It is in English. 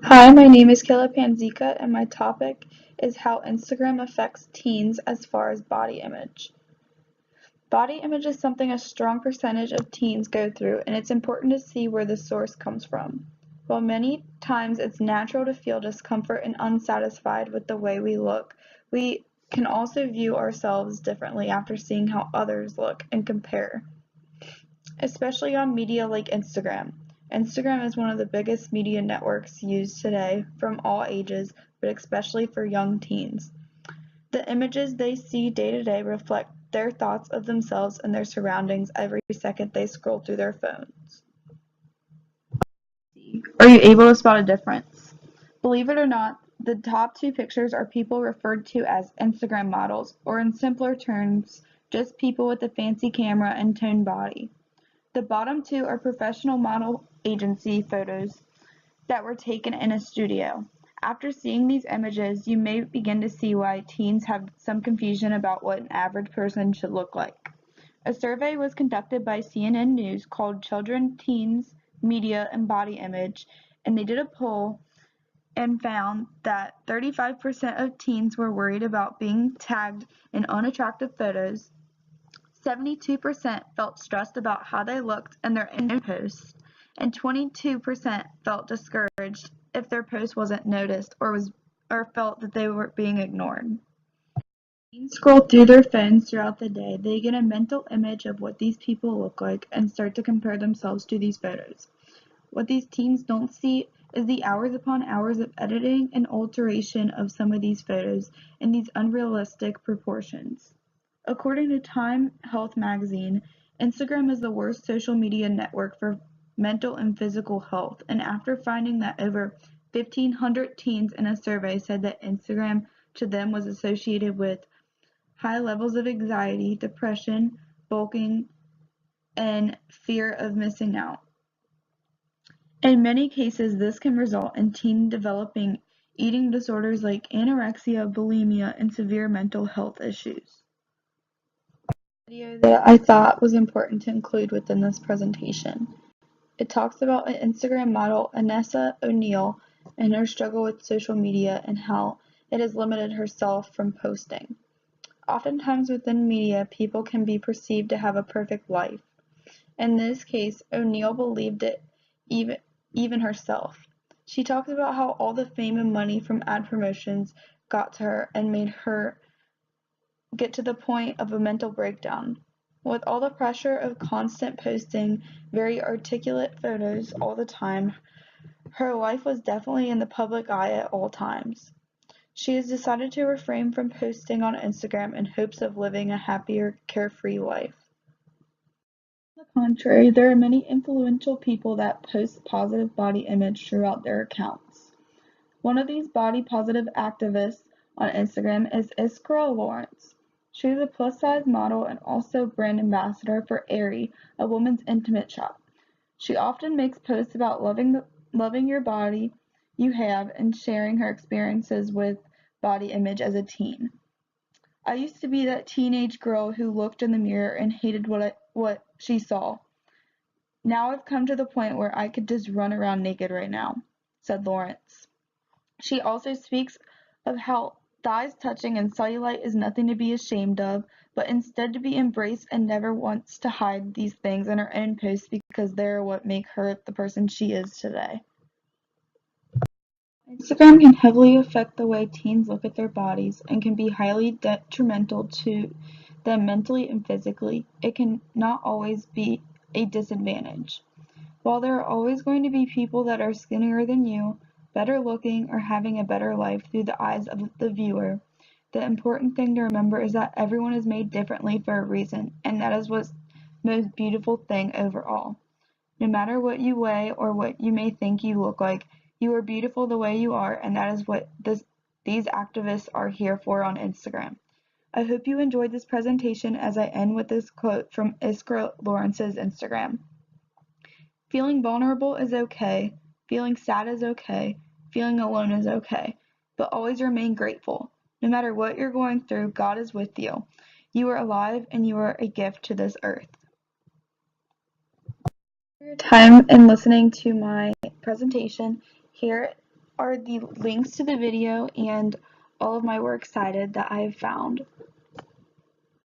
Hi, my name is Kayla Panzika, and my topic is how Instagram affects teens as far as body image. Body image is something a strong percentage of teens go through, and it's important to see where the source comes from. While many times it's natural to feel discomfort and unsatisfied with the way we look, we can also view ourselves differently after seeing how others look and compare, especially on media like Instagram. Instagram is one of the biggest media networks used today from all ages, but especially for young teens. The images they see day to day reflect their thoughts of themselves and their surroundings every second they scroll through their phones. Are you able to spot a difference? Believe it or not, the top two pictures are people referred to as Instagram models, or in simpler terms, just people with a fancy camera and toned body. The bottom two are professional model agency photos that were taken in a studio. After seeing these images, you may begin to see why teens have some confusion about what an average person should look like. A survey was conducted by CNN News called Children, Teens, Media, and Body Image, and they did a poll and found that 35% of teens were worried about being tagged in unattractive photos, 72% felt stressed about how they looked in their own posts, and 22% felt discouraged if their post wasn't noticed or felt that they were being ignored. Teens scroll through their phones throughout the day. They get a mental image of what these people look like and start to compare themselves to these photos. What these teens don't see is the hours upon hours of editing and alteration of some of these photos in these unrealistic proportions. According to Time Health magazine, Instagram is the worst social media network for mental and physical health, and after finding that over 1,500 teens in a survey said that Instagram to them was associated with high levels of anxiety, depression, bulking, and fear of missing out. In many cases, this can result in teen developing eating disorders like anorexia, bulimia, and severe mental health issues. Video that I thought was important to include within this presentation. It talks about an Instagram model, Anessa O'Neill, and her struggle with social media and how it has limited herself from posting. Oftentimes within media, people can be perceived to have a perfect life. In this case, O'Neill believed it even herself. She talked about how all the fame and money from ad promotions got to her and made her get to the point of a mental breakdown. With all the pressure of constant posting very articulate photos all the time, her life was definitely in the public eye at all times. She has decided to refrain from posting on Instagram in hopes of living a happier, carefree life. On the contrary, there are many influential people that post positive body image throughout their accounts. One of these body positive activists on Instagram is Iskra Lawrence. She is a plus-size model and also brand ambassador for Aerie, a women's intimate shop. She often makes posts about loving your body you have and sharing her experiences with body image as a teen. I used to be that teenage girl who looked in the mirror and hated what she saw. Now I've come to the point where I could just run around naked right now, said Lawrence. She also speaks of how thighs touching and cellulite is nothing to be ashamed of, but instead to be embraced, and never wants to hide these things in her own posts because they're what make her the person she is today. Instagram can heavily affect the way teens look at their bodies and can be highly detrimental to them mentally and physically. It can not always be a disadvantage. While there are always going to be people that are skinnier than you, better looking, or having a better life through the eyes of the viewer, the important thing to remember is that everyone is made differently for a reason, and that is what's most beautiful thing overall. No matter what you weigh or what you may think you look like, you are beautiful the way you are, and that is what these activists are here for on Instagram. I hope you enjoyed this presentation as I end with this quote from Iskra Lawrence's Instagram. Feeling vulnerable is okay, feeling sad is okay, feeling alone is okay, but always remain grateful. No matter what you're going through, God is with you. You are alive and you are a gift to this earth. For your time and listening to my presentation here are the links to the video and all of my works cited that I have found.